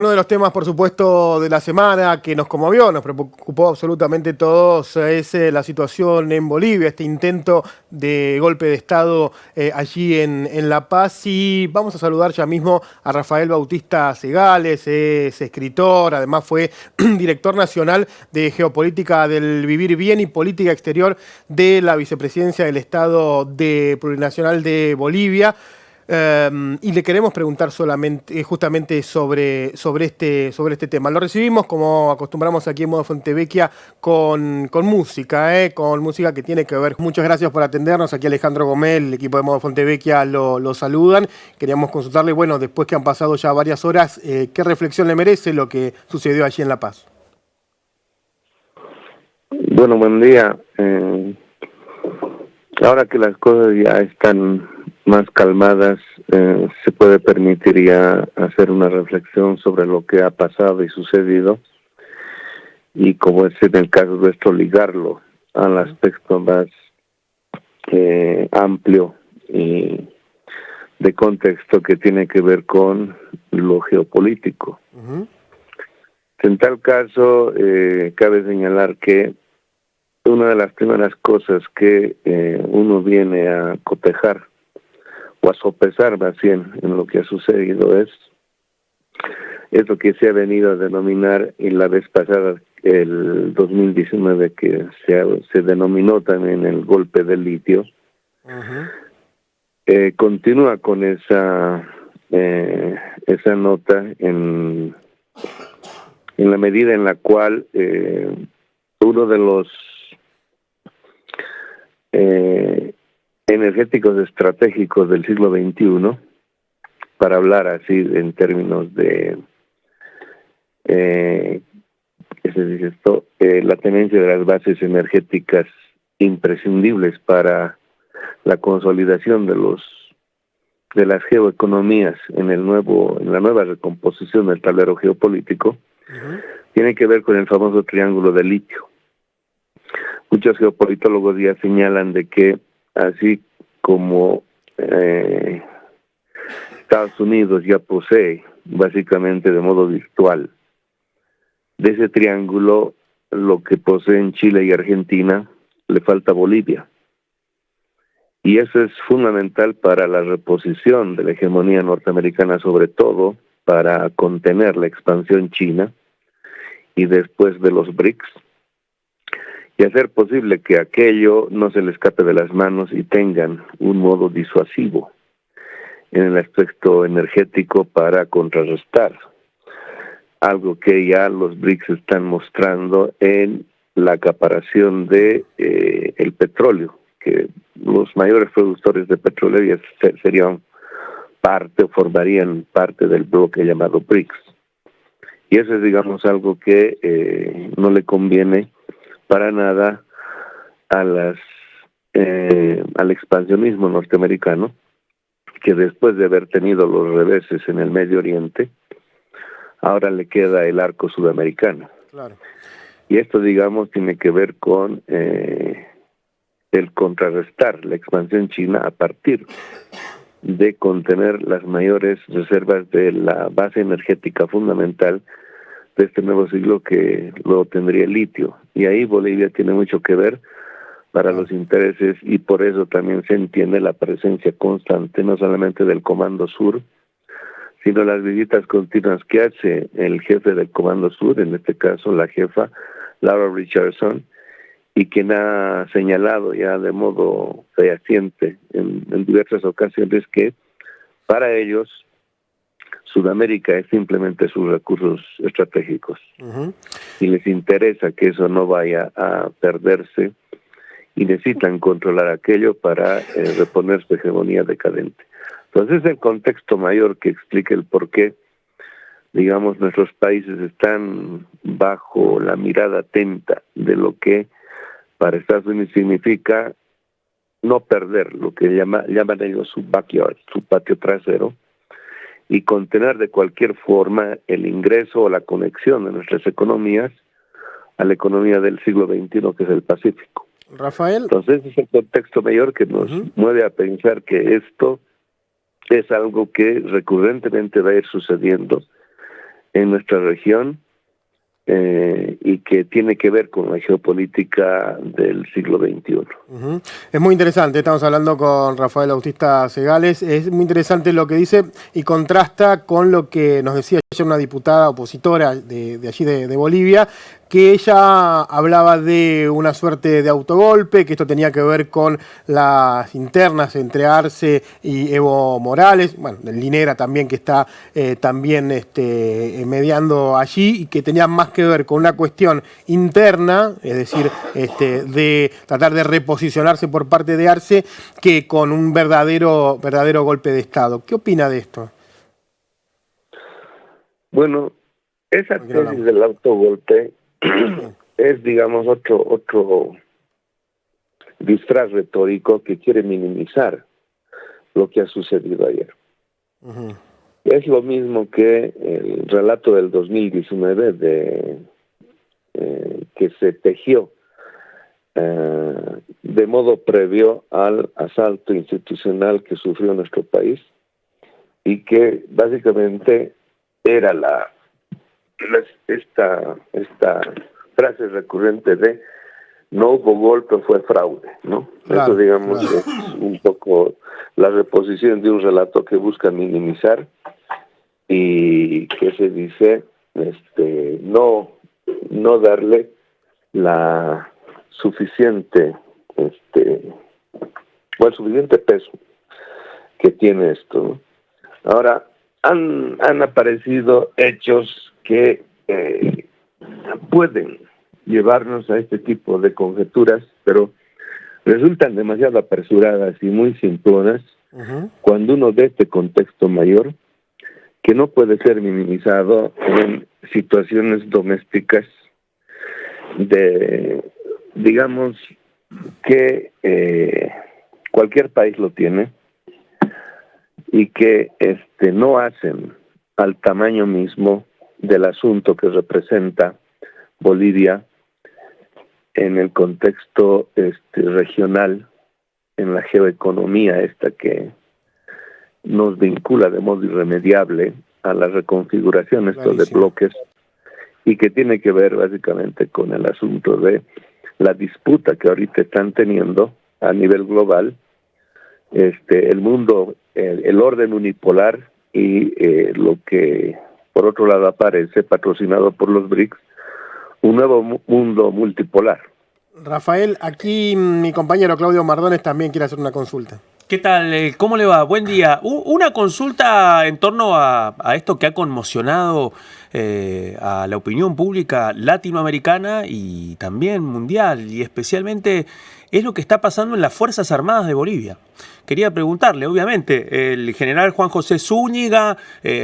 Uno de los temas, por supuesto, de la semana que nos conmovió, nos preocupó absolutamente todos, es la situación en Bolivia, este intento de golpe de Estado allí en La Paz. Y vamos a saludar ya mismo a Rafael Bautista Segales, es escritor, además fue director nacional de Geopolítica del Vivir Bien y Política Exterior de la Vicepresidencia del Estado Plurinacional de Bolivia. Y le queremos preguntar solamente, justamente sobre este tema. Lo recibimos, como acostumbramos aquí en Modo Fontevecchia, con música, con música que tiene que ver. Muchas gracias por atendernos. Aquí Alejandro Gómez, el equipo de Modo Fontevecchia lo saludan. Queríamos consultarle, bueno, después que han pasado ya varias horas, ¿qué reflexión le merece lo que sucedió allí en La Paz? Bueno, buen día. Ahora que las cosas ya están más calmadas, se puede permitir ya hacer una reflexión sobre lo que ha pasado y sucedido, y como es en el caso nuestro, ligarlo al aspecto más amplio y de contexto que tiene que ver con lo geopolítico. En tal caso, cabe señalar que una de las primeras cosas que uno viene a cotejar o a sopesar más bien en lo que ha sucedido es lo que se ha venido a denominar en la vez pasada, el 2019, que se denominó también el golpe del litio. Continúa con esa nota en la medida en la cual uno de los energéticos estratégicos del siglo XXI, para hablar así en términos de ¿qué se dice esto? La tenencia de las bases energéticas imprescindibles para la consolidación de las geoeconomías en la nueva recomposición del tablero geopolítico, tiene que ver con el famoso triángulo de litio. Muchos geopolitólogos ya señalan de que así como Estados Unidos ya posee básicamente de modo virtual de ese triángulo lo que poseen Chile y Argentina, le falta Bolivia. Y eso es fundamental para la reposición de la hegemonía norteamericana, sobre todo para contener la expansión china y después de los BRICS, y hacer posible que aquello no se le escape de las manos y tengan un modo disuasivo en el aspecto energético para contrarrestar algo que ya los BRICS están mostrando en la acaparación de el petróleo, que los mayores productores de petróleo ya serían parte o formarían parte del bloque llamado BRICS. Y eso es, digamos, algo que no le conviene para nada al expansionismo norteamericano, que después de haber tenido los reveses en el Medio Oriente, ahora le queda el arco sudamericano. Claro. Y esto, digamos, tiene que ver con el contrarrestar la expansión china a partir de contener las mayores reservas de la base energética fundamental de este nuevo siglo, que lo tendría el litio. Y ahí Bolivia tiene mucho que ver para los intereses, y por eso también se entiende la presencia constante, no solamente del Comando Sur, sino las visitas continuas que hace el jefe del Comando Sur, en este caso la jefa Laura Richardson, y quien ha señalado ya de modo fehaciente en diversas ocasiones que para ellos Sudamérica es simplemente sus recursos estratégicos. Y les interesa que eso no vaya a perderse, y necesitan controlar aquello para reponer su hegemonía decadente. Entonces es el contexto mayor que explica el por qué, digamos, nuestros países están bajo la mirada atenta de lo que para Estados Unidos significa no perder lo que llaman ellos su backyard, su patio trasero, y contener de cualquier forma el ingreso o la conexión de nuestras economías a la economía del siglo XXI, que es el Pacífico. Rafael. Entonces es el contexto mayor que nos mueve a pensar que esto es algo que recurrentemente va a ir sucediendo en nuestra región y que tiene que ver con la geopolítica del siglo XXI. Uh-huh. Es muy interesante, estamos hablando con Rafael Bautista Segales, es muy interesante lo que dice y contrasta con lo que nos decía ayer una diputada opositora de allí de Bolivia, que ella hablaba de una suerte de autogolpe, que esto tenía que ver con las internas entre Arce y Evo Morales, bueno, del Linera también, que está también mediando allí, y que tenía más que ver con una cuestión interna, es decir, de tratar de reposicionarse por parte de Arce, que con un verdadero golpe de Estado. ¿Qué opina de esto? Bueno, esa tesis del autogolpe es, digamos, otro disfraz retórico que quiere minimizar lo que ha sucedido ayer. Uh-huh. Es lo mismo que el relato del 2019 que se tejió de modo previo al asalto institucional que sufrió nuestro país y que básicamente era esta frase recurrente de no hubo golpe, fue fraude, ¿no? Claro, eso, digamos, claro, es un poco la reposición de un relato que busca minimizar y que se dice no darle la suficiente suficiente peso que tiene esto, ¿no? Ahora, han aparecido hechos que pueden llevarnos a este tipo de conjeturas, pero resultan demasiado apresuradas y muy simplonas cuando uno ve este contexto mayor que no puede ser minimizado en situaciones domésticas digamos que cualquier país lo tiene y que no hacen al tamaño mismo del asunto que representa Bolivia en el contexto regional, en la geoeconomía esta que nos vincula de modo irremediable a la reconfiguración de bloques y que tiene que ver básicamente con el asunto de la disputa que ahorita están teniendo a nivel global el mundo, el orden unipolar y lo que por otro lado aparece patrocinado por los BRICS, un nuevo mundo multipolar. Rafael, aquí mi compañero Claudio Mardones también quiere hacer una consulta. ¿Qué tal? ¿Cómo le va? Buen día. Una consulta en torno a esto que ha conmocionado a la opinión pública latinoamericana y también mundial, y especialmente es lo que está pasando en las Fuerzas Armadas de Bolivia. Quería preguntarle, obviamente, el general Juan José Zúñiga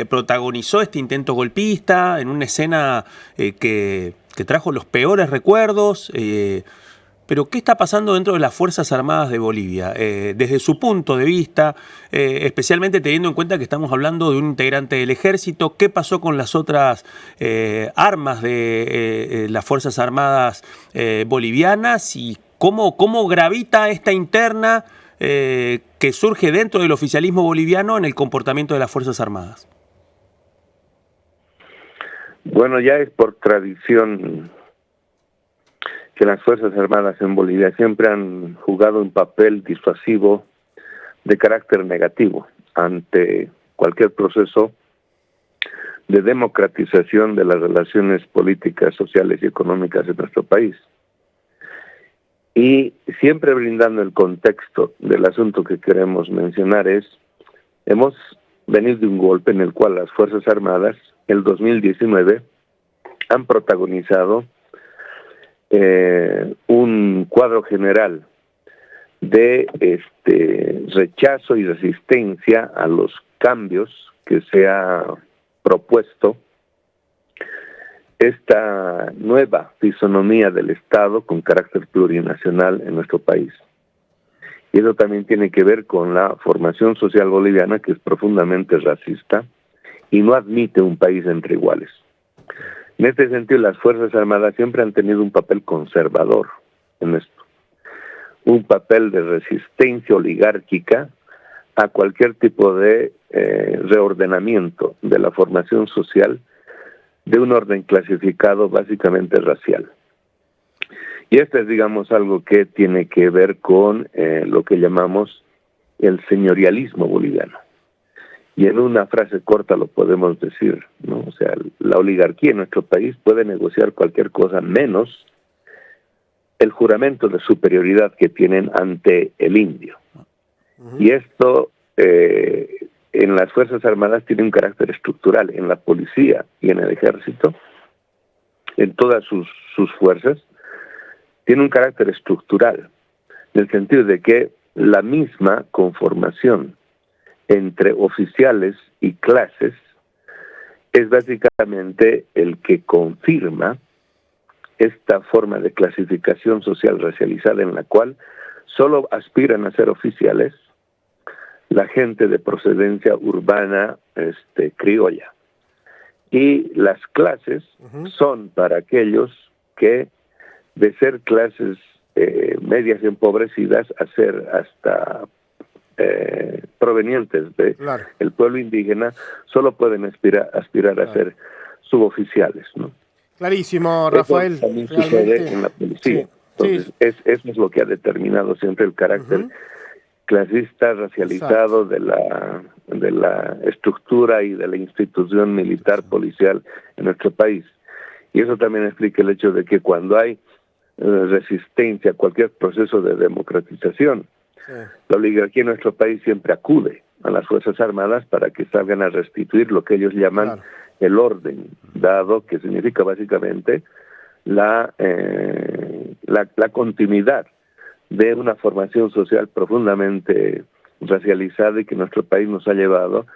protagonizó este intento golpista en una escena que trajo los peores recuerdos. Pero, ¿qué está pasando dentro de las Fuerzas Armadas de Bolivia? Desde su punto de vista, especialmente teniendo en cuenta que estamos hablando de un integrante del ejército, ¿qué pasó con las otras armas de las Fuerzas Armadas bolivianas? Y cómo gravita esta interna que surge dentro del oficialismo boliviano en el comportamiento de las Fuerzas Armadas. Bueno, ya es por tradición que las Fuerzas Armadas en Bolivia siempre han jugado un papel disuasivo de carácter negativo ante cualquier proceso de democratización de las relaciones políticas, sociales y económicas de nuestro país. Y siempre brindando el contexto del asunto que queremos mencionar hemos venido de un golpe en el cual las Fuerzas Armadas, el 2019, han protagonizado un cuadro general de rechazo y resistencia a los cambios que se ha propuesto esta nueva fisonomía del Estado con carácter plurinacional en nuestro país. Y eso también tiene que ver con la formación social boliviana, que es profundamente racista y no admite un país entre iguales. En este sentido, las Fuerzas Armadas siempre han tenido un papel conservador en esto, un papel de resistencia oligárquica a cualquier tipo de reordenamiento de la formación social de un orden clasificado básicamente racial. Y esto es, digamos, algo que tiene que ver con lo que llamamos el señorialismo boliviano. Y en una frase corta lo podemos decir, ¿no? O sea, la oligarquía en nuestro país puede negociar cualquier cosa menos el juramento de superioridad que tienen ante el indio. Y esto en las Fuerzas Armadas tiene un carácter estructural, en la policía y en el ejército, en todas sus fuerzas, tiene un carácter estructural, en el sentido de que la misma conformación entre oficiales y clases es básicamente el que confirma esta forma de clasificación social racializada en la cual solo aspiran a ser oficiales la gente de procedencia urbana criolla. Y las clases son para aquellos que de ser clases medias y empobrecidas a ser hasta provenientes de el pueblo indígena, solo pueden aspirar a ser suboficiales, ¿no? Clarísimo, Rafael. Eso también sucede en la policía. Entonces, eso es lo que ha determinado siempre el carácter clasista, racializado de la estructura y de la institución militar policial en nuestro país. Y eso también explica el hecho de que cuando hay resistencia a cualquier proceso de democratización, la oligarquía en nuestro país siempre acude a las Fuerzas Armadas para que salgan a restituir lo que ellos llaman el orden dado, que significa básicamente la continuidad de una formación social profundamente racializada y que nuestro país nos ha llevado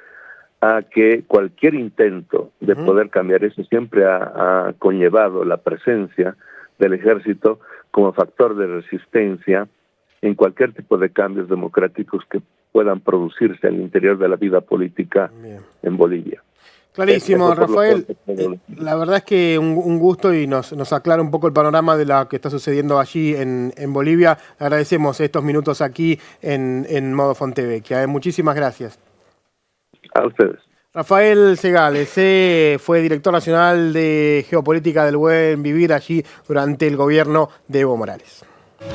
a que cualquier intento de poder cambiar eso siempre ha conllevado la presencia del ejército como factor de resistencia en cualquier tipo de cambios democráticos que puedan producirse al interior de la vida política en Bolivia. Clarísimo, Rafael. La verdad es que un gusto y nos aclara un poco el panorama de lo que está sucediendo allí en Bolivia. Agradecemos estos minutos aquí en Modo Fontevecchia. Muchísimas gracias. A ustedes. Rafael Segales fue director nacional de Geopolítica del Buen Vivir allí durante el gobierno de Evo Morales.